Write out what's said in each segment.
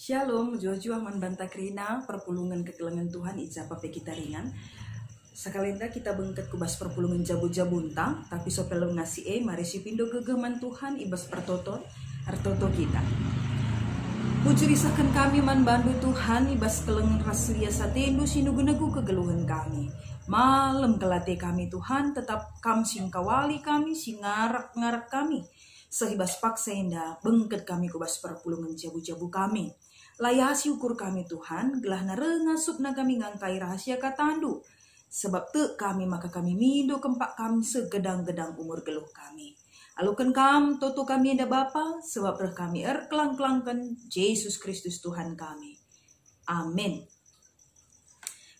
Shalom, jua-jua man banta krina, perpulungan kekelengan Tuhan, ijapa pe kita ringan. Sakalenda kita bengket kubas perpulungan jabu-jabunta, tapi sopelo ngasih mari si pindo gegeman Tuhan, ibas pertoton, artoto kita. Pujurisahkan kami man bandu Tuhan, ibas kelengan rasulia satendu, sinugunagu kegeluhan kami. Malam kelate kami Tuhan, tetap kam sing kawali kami, sing ngarak kami. Sehibas paksa indah, bengket kami kubas perpulungan jabu-jabu kami. Layasi ukur kami Tuhan, gelah narenga supna kami ngangkai rahasia katandu. Sebab te kami maka kami mindo kempak kami segedang-gedang umur geluh kami. Alukan kam toto kami enda Bapa, sebab reh kami kelang-kelangkan Yesus Kristus Tuhan kami. Amin.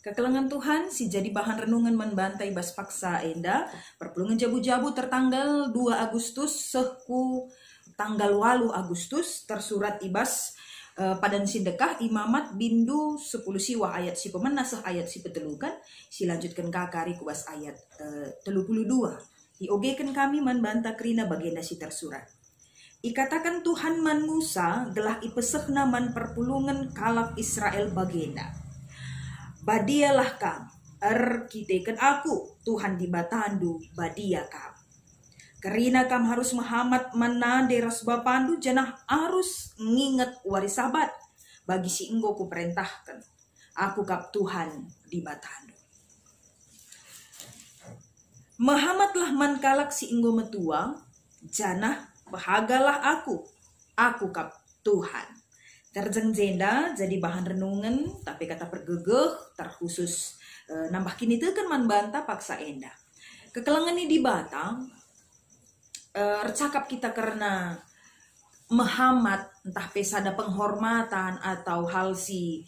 Kekelengan Tuhan, si jadi bahan renungan menbantai bas paksa enda, perpulungan jabu-jabu tertanggal 2 Agustus, seku tanggal 8 Agustus, tersurat ibas padan sindekah imamat bindu 10 siwah ayat si pemenasah ayat si petelukan, si lanjutkan kakari kubas ayat 32. Diogekan kami menbanta krina bagenda si tersurat. Ikatakan Tuhan man Musa, gelah ipesehna man perpulungan kalak Israel bagenda. Badialah kam, kitekan aku, Tuhan di batandu, badia kam. Karena kam harus Muhammad mana deras bapandu, janah harus nginget warisabat, bagi si enggo ku perintahkan. Aku kap Tuhan di batandu. Muhammadlah man kalak si enggo metua, janah bahagalah aku kap Tuhan. Terjengjenda jadi bahan renungan, tapi kata pergegeh terkhusus nambah kini tekan man banta paksa enda. Kekelangan ini di Batam, recakap kita karena Muhammad entah pesada penghormatan atau hal si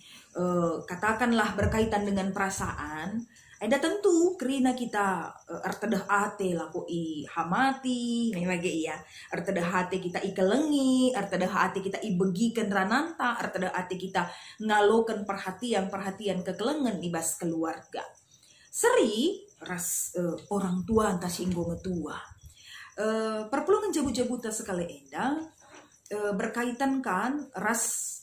katakanlah berkaitan dengan perasaan. Ada tentu kerina kita ertedah ate laku i hamati, memang iya. Ertedah hati kita ikelengi, ertedah hati kita ibegikan rananta, ertedah hati kita ngalokan perhatian kekelengan ibas keluarga. Seri ras orang tua entah singgo metua. Perpulungan jabu-jabuta sekali enda berkaitan kan ras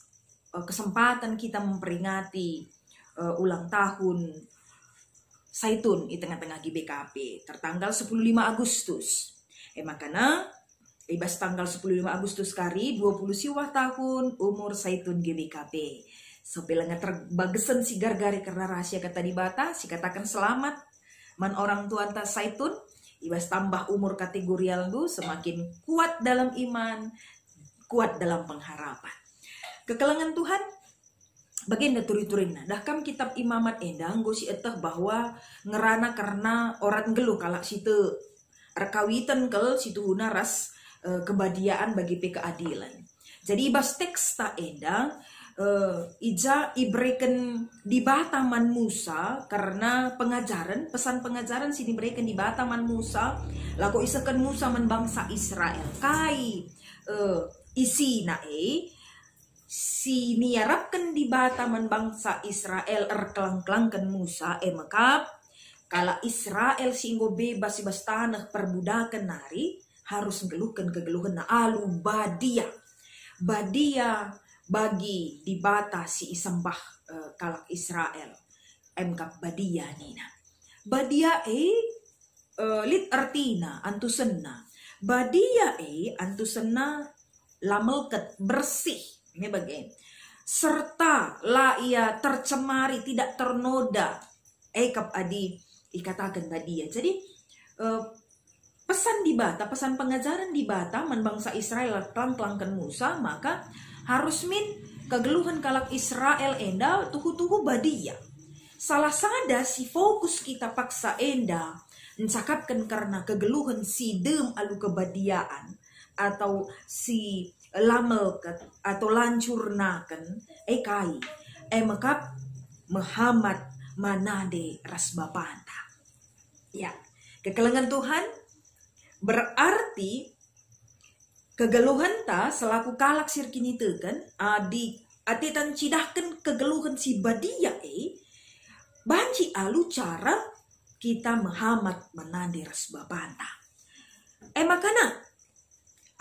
kesempatan kita memperingati ulang tahun Saitun di tengah-tengah GBKP tertanggal 15 Agustus. Makanya ibas tanggal 15 Agustus kari 20 siwah tahun umur Saitun GBKP. So pelangnya terbagesen si gargari karena rahasia kata di bata, si katakan selamat man orang tua anta Saitun. Ibas tambah umur kategorial du semakin kuat dalam iman, kuat dalam pengharapan. Kekelengan Tuhan bagian turi-turina. Dah kam kitab imamat endang go si etah bahwa ngerana karena orang geluh kalak situ rekawitan kel situ naras kebadiaan bagi keadilan. Jadi ibas teks ta endang ija ibreken di Bataman Musa karena pengajaran pesan pengajaran si diberikan di Bataman Musa laku isakan Musa man bangsa Israel kai isi nae si niarapkan di Bataman bangsa Israel erkelang-kelangkan Musa makap kala Israel singgo bebas ibas tanah perbudakan nari harus ngeluhkan kegeluhan na alu badia bagi di bata si isambah kalak Israel emkap badia nina badia lit artina antusenna badia antusenna lamelket bersih ini bagian serta la ia tercemari tidak ternoda kap adi ikatakan badia. Jadi pesan di bata, pesan pengajaran di bata man bangsa Israel kelang-kelangkan Musa maka harus min kegeluhan kalak Israel enda tuhu-tuhu badia. Salah sada si fokus kita paksa enda mencakapkan karena kegeluhan si dem alu kebadiaan atau si lamel atau lancurnakan kai makap Muhammad manade ras bapanta. Ya, kekelengan Tuhan berarti kegeluhan ta selaku kalak sirkini tekan adi atitan cidahkan kegeluhan si badia banci alu cara kita Muhammad menandir sebabanta. Makana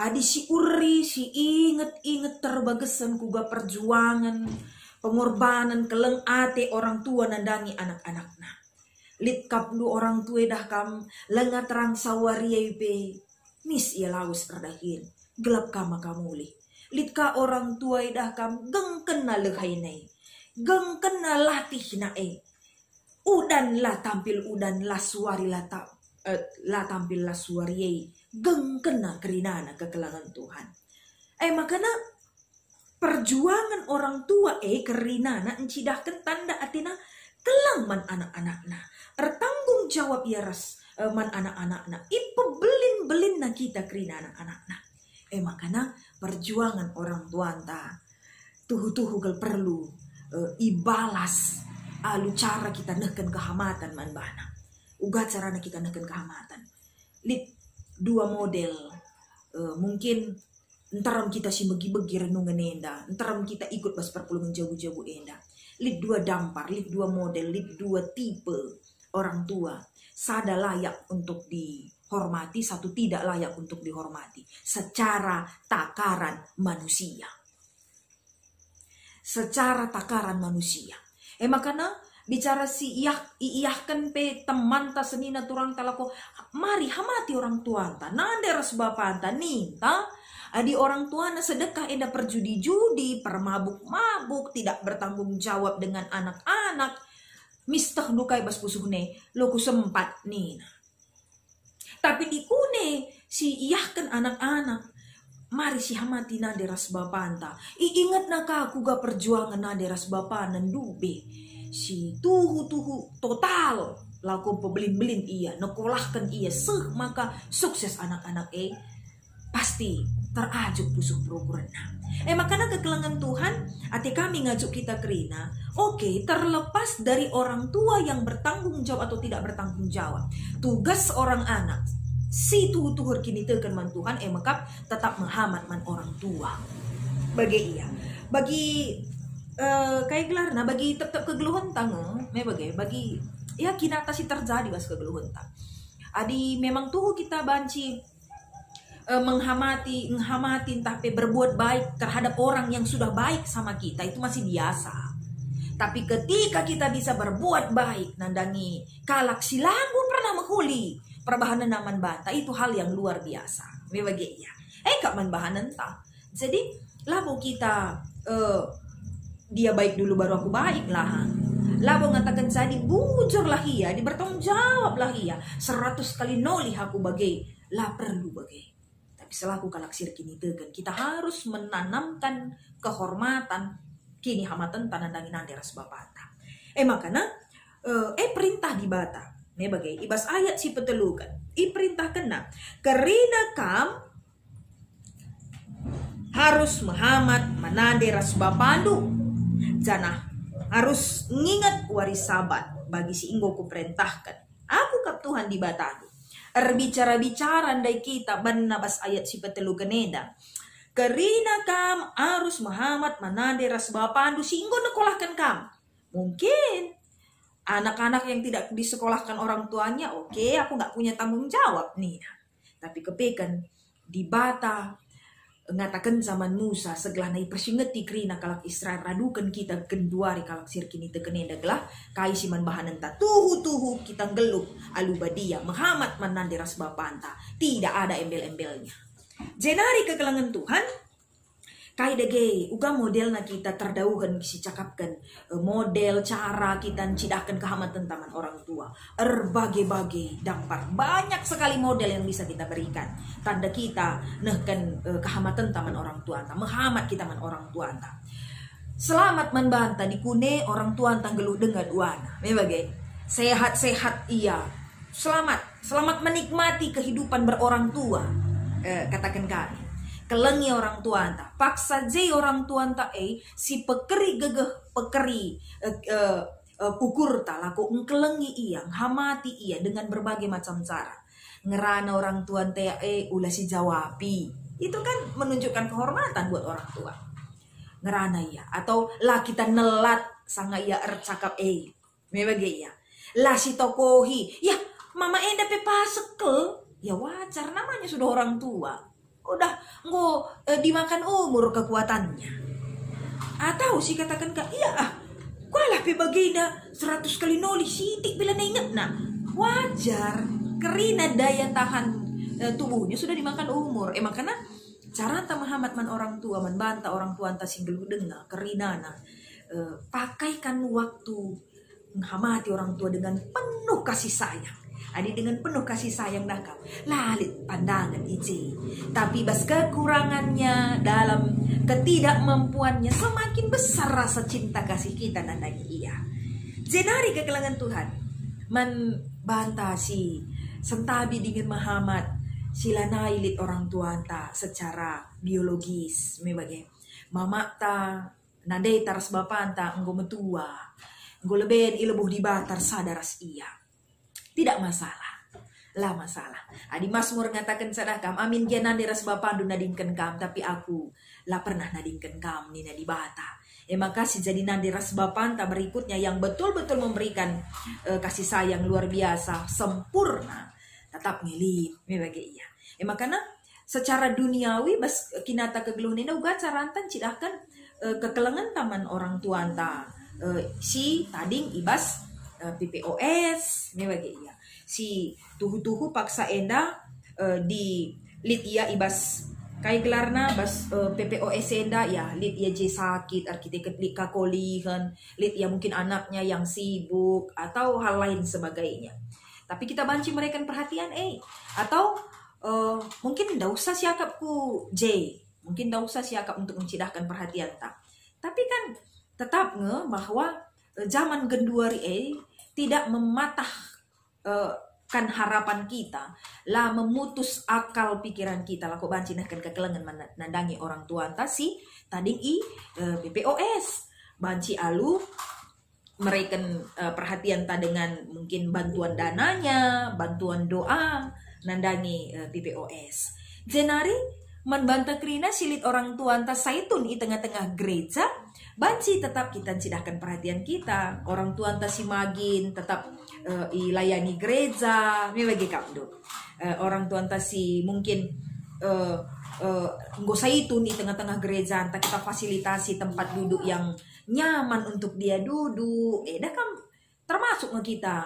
Adi si uri si inget-inget terbagesan kuga perjuangan, pengorbanan keleng ate orang tua nandangi anak-anakna. Lit kaplu orang tua dah kam lengat terang sawariai pe. Nis ia laus erdahin, gelap kama kamuli. Lit ka orang tua dah kam geng kena lehai nai. Geng kena latih na Udan lah tampil udan lah suari lah tampil lah suariai. Geng kena kerinana kekelangan Tuhan. Makanya perjuangan orang tua kerinana encidahkan tanda atina kelang man anak-anakna. Ertanggung jawab ya ras man anak-anakna. Belin na kita kerinana anak-anakna. Makanya perjuangan orang tua anta tuhu-tuhu gal perlu ibalas alu cara kita neken kehamatan man bana. Uga carana kita neken kehamatan. Lit dua model mungkin entaram kita si begi-begi renungan enda, entaram kita ikut bas perpulungan jauh-jauh enda. Lit dua dampar, lit dua model, lit dua tipe orang tua. Sada layak untuk dihormati, satu tidak layak untuk dihormati secara takaran manusia. Secara takaran manusia. Makanya bicara si iyahkan pe teman ta senina turang talako mari hamati orang tua anta nande ras bapa anta ninta adi orang tua na sedekah enda perjudi-judi permabuk-mabuk tidak bertanggung jawab dengan anak-anak mistah dukai bas pusuhne loku sempat nina tapi dikune si iyahkan anak-anak mari si hamati nande ras bapa anta ingat naka kuga perjuangan nande ras bapa nandube si tuhu total laku pebelin-belin iya nekolahkan iya maka sukses anak-anak pasti terajuk pusuh prokurna makanya kekelangan Tuhan ati kami ngajuk kita kerina terlepas dari orang tua yang bertanggung jawab atau tidak bertanggung jawab tugas orang anak si tuhu kini tekan man Tuhan maka tetap menghamat man orang tua bagi iya bagi kayak gelar nah bagi tetap kegeluhan tangan bagi ya kinata si terjadi bas kegeluhan tang adi memang tuh kita banci menghamati tapi berbuat baik terhadap orang yang sudah baik sama kita itu masih biasa tapi ketika kita bisa berbuat baik nandangi kalak silagu pernah menghuli perbahanan naman banta itu hal yang luar biasa bagi ya kak man bahanan ta jadi labo kita dia baik dulu baru aku baik lah. Labo ngatakan jadi bujur lah ia, bertanggung jawab lah ia. 100 kali noli aku bagai lah perlu bagai. Tapi selaku kalaksir kini tegan kita harus menanamkan kehormatan kini hamatan tanandangin nande ras bapata. Makanya perintah di bata. Bagai ibas ayat si petelukan. Perintah kena kerina kam harus menghamat manande ras bapandu. Jana harus ngingat waris sabat bagi si inggo ku perintahkan. Aku kap Tuhan di batadu. Bicara-bicara andai kita bas ayat si petelu keneda. Kerina kam harus menghamat manade ras bapandu si inggo nekolahkan kam. Mungkin anak-anak yang tidak disekolahkan orang tuanya aku nggak punya tanggung jawab nih. Tapi kepekan di bata ngatakan zaman Musa segala nai persingeti krina kalak Israel radukan kita kenduari kalak sirkini tekenenda gelah kai siman bahanan ta tuhu kita gelup alubadia menghamat manande ras bapanta tidak ada embel-embelnya jenari kekelangan Tuhan kai dege uga modelna kita terdauhan si cakapkan model cara kita cidahkan kehamatan taman orang tua berbagai-bagai dampar banyak sekali model yang bisa kita berikan tanda kita nehkan kehamatan taman orang tua anta menghamat kita man orang tua anta selamat man banta dikune orang tua anta geluh dengan uana bagai sehat-sehat iya selamat menikmati kehidupan berorang tua katakan kami kelengi orang tua anta paksa jai orang tua anta si pekeri gegeh pekeri pukur ta laku ngkelengi iya hamati iya dengan berbagai macam cara ngerana orang tua anta ulah si jawabi itu kan menunjukkan kehormatan buat orang tua ngerana iya atau lah kita nelat sanga iya cakap memang iya lah si tokohi ya mama enda pepa sekel ya wajar namanya sudah orang tua udah dimakan umur kekuatannya. Atau si katakan kak, iya kualah pe bagina 100 kali noli sitik bila na ingat na. Wajar, karena daya tahan tubuhnya sudah dimakan umur. Makanya cara Muhammad man orang tua man banta orang tua anta singgel dengar karena pakaikan waktu menghamati orang tua dengan penuh kasih sayang. Adi dengan penuh kasih sayang nakam lalit pandangan ije. Tapi bas kekurangannya dalam ketidakmampuannya semakin besar rasa cinta kasih kita nandangi iya. Jenari kekelangan Tuhan man banta si sentabi dengan Muhammad sila nailit orang tua anta secara biologis mebagai mama ta nadei taras bapa anta enggo metua enggo leben ilebuh di batar sadaras iya. Tidak masalah. Lah masalah. Adi Mazmur ngatakan sadakam, amin dia nade ras bapandu nadingken kam, tapi aku lah pernah nadingken kam nina di bata. Makasih jadi nade ras bapanta berikutnya yang betul-betul memberikan kasih sayang luar biasa, sempurna, tetap ngilit, bagi iya. Makanya secara duniawi bas kinata kegeluh nina uga carantan cidahkan kekelengan taman orang tua anta si tading ibas PPOS bagi iya si tuhu paksa enda di lit iya ibas kai gelarna bas PPOS enda ya lit iya je sakit arsitek lit kakolihan lit iya mungkin anaknya yang sibuk atau hal lain sebagainya. Tapi kita banci mereka perhatian atau mungkin ndak usah siakap ku J, mungkin ndak usah siakap untuk mencidahkan perhatian tak. Tapi kan tetap bahwa zaman genduari tidak mematahkan harapan kita, lah memutus akal pikiran kita, lah kok banci nahkan kekelengan menandangi orang tua antasi tadi PPOS banci alu mereka perhatian ta dengan mungkin bantuan dananya, bantuan doa nandangi PPOS. Jenari membantah krina silit orang tua antas saitun di tengah-tengah gereja. Banci tetap kita cidahkan perhatian kita. Orang tua anta si magin tetap ilayani gereja. Bagi kapdo. Orang tua anta si mungkin nggak itu di tengah-tengah gereja anta kita fasilitasi tempat duduk yang nyaman untuk dia duduk. Dah kan termasuk kita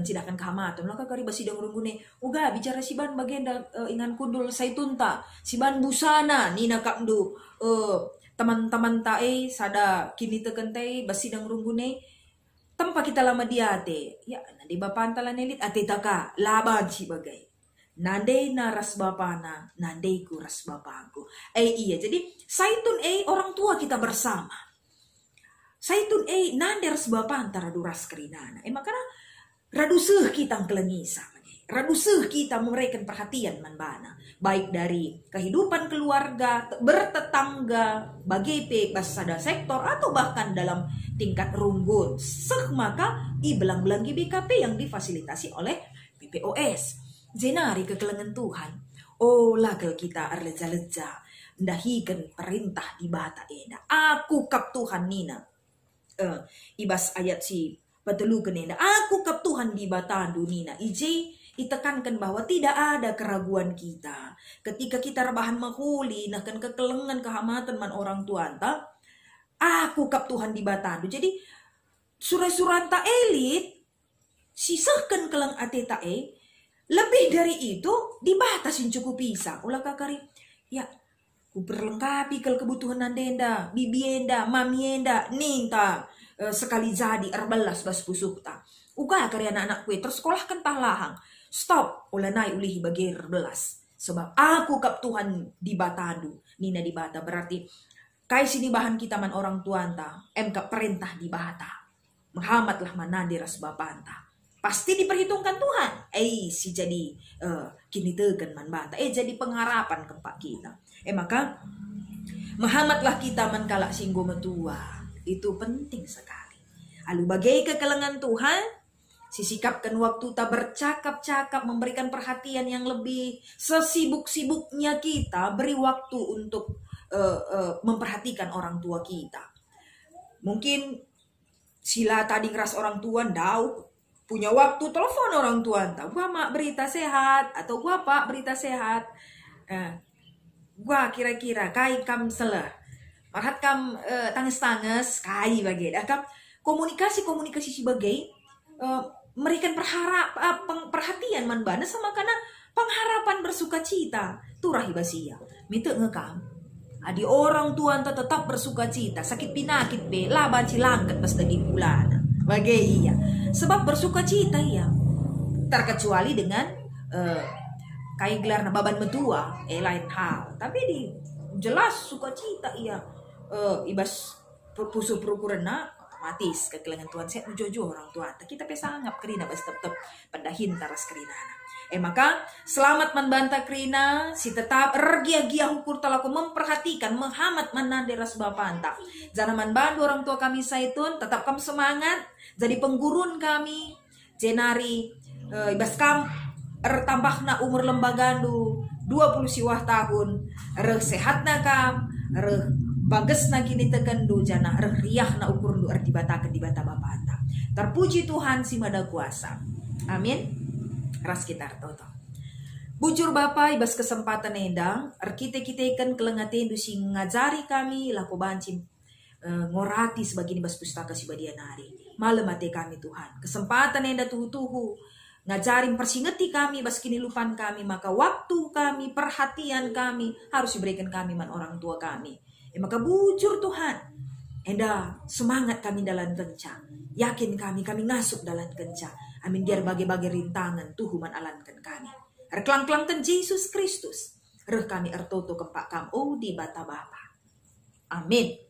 cidahkan kehamatan. Laka kari basi dang runggune. Uga bicara si ban bagian ingan kundul saitunta. Si ban busana nina kapdo. Teman-teman tae sada kini tekente basi dang runggune tempat kita lama dia te ya nadi bapa antala nelit ate taka laban si bagai nande naras bapana nande ku ras bapaku iya jadi saitun orang tua kita bersama saitun nande ras bapa antara duras kerinana makanya raduseuh kita kelengisa raduseuh kita memberikan perhatian manbana baik dari kehidupan keluarga, bertetangga, bagi basada sektor atau bahkan dalam tingkat runggun. Maka ibelang-belang GBKP yang difasilitasi oleh PPOS. Jenari kekelengan Tuhan. Oh lagel kita arleja-leja. Ndahikan perintah di bata eda. Aku kap Tuhan nina. Ibas ayat si patelu kenenda. Aku kap Tuhan di bata nina. Ditekankan bahwa tidak ada keraguan kita. Ketika kita rebahan mahuli, nahkan kekelengan kehamatan man orang tua anta, aku kap Tuhan di batadu. Jadi surah-suranta elit, sisahkan kelang ateta lebih dari itu dibatasin cukup bisa. Ulah kakari, ya ku perlengkapi kalau kebutuhan nandenda, bibienda, mamienda, ninta sekali jadi 14 bas pusukta. Uga karya anak-anak kue tersekolahkan tahlahang. Stop, ulanai ulihi bagi 11. Sebab aku kap Tuhan di batadu. Nina di bata berarti kaisi di bahan kita man orang tuanta. Kap perintah di bata. Muhammadlah manadi ras bapanta. Pasti diperhitungkan Tuhan. Si jadi kini tegan man bata. Jadi pengharapan kepak kita. Maka Muhammadlah kita man kalak singgo metua. Itu penting sekali. Lalu bagai kekelengan Tuhan, sisikapkan waktu tak bercakap-cakap, memberikan perhatian yang lebih. Sesibuk-sibuknya kita beri waktu untuk memperhatikan orang tua kita. Mungkin sila tadi ngeras orang tua ndau punya waktu telepon orang tua entah gua mak berita sehat atau gua pak berita sehat. gua kira-kira kai kam salah. Marhat kam tanges-tanges kai bagai dah kam komunikasi sebagai memberikan perhatian man bana sama karena pengharapan bersuka cita turah basia minta ngekam adi orang tua anta tetap bersuka cita sakit pinakit be laba cilangket pas lagi bulan bagai iya sebab bersuka cita iya terkecuali dengan kai gelar na baban metua lain hal tapi di jelas suka cita iya ibas pusu perukurena otomatis kekelangan Tuhan saya ujojo orang tua kita pesa anggap kerina bas tetap pendahin taras kerina maka selamat membantah kerina si tetap ergia-gia hukur talaku memperhatikan menghamat mananderas bapanta jangan bantu orang tua kami saitun tetap kamu semangat jadi penggurun kami jenari ibas kam tambahna umur lembagandu 20 siwah tahun sehat na kam bagus na kini tekendu jana riah na ukur du di bata bapata terpuji Tuhan si mada kuasa amin ras kita toto bujur Bapak ibas kesempatan edang kita ikan kelengatin du si ngajari kami laku bancim ngorati sebagian ibas pustaka si badianari malam mati kami Tuhan kesempatan enda tuhu ngajarin persingeti kami bas kini lupan kami maka waktu kami perhatian kami harus diberikan kami man orang tua kami maka bujur Tuhan enda semangat kami dalam kencang yakin kami ngasup dalam kencang amin biar bagi-bagi rintangan Tuhan alankan kami erklang-klang ten Yesus Kristus reh kami ertoto kempak kam di bata Bapa amin.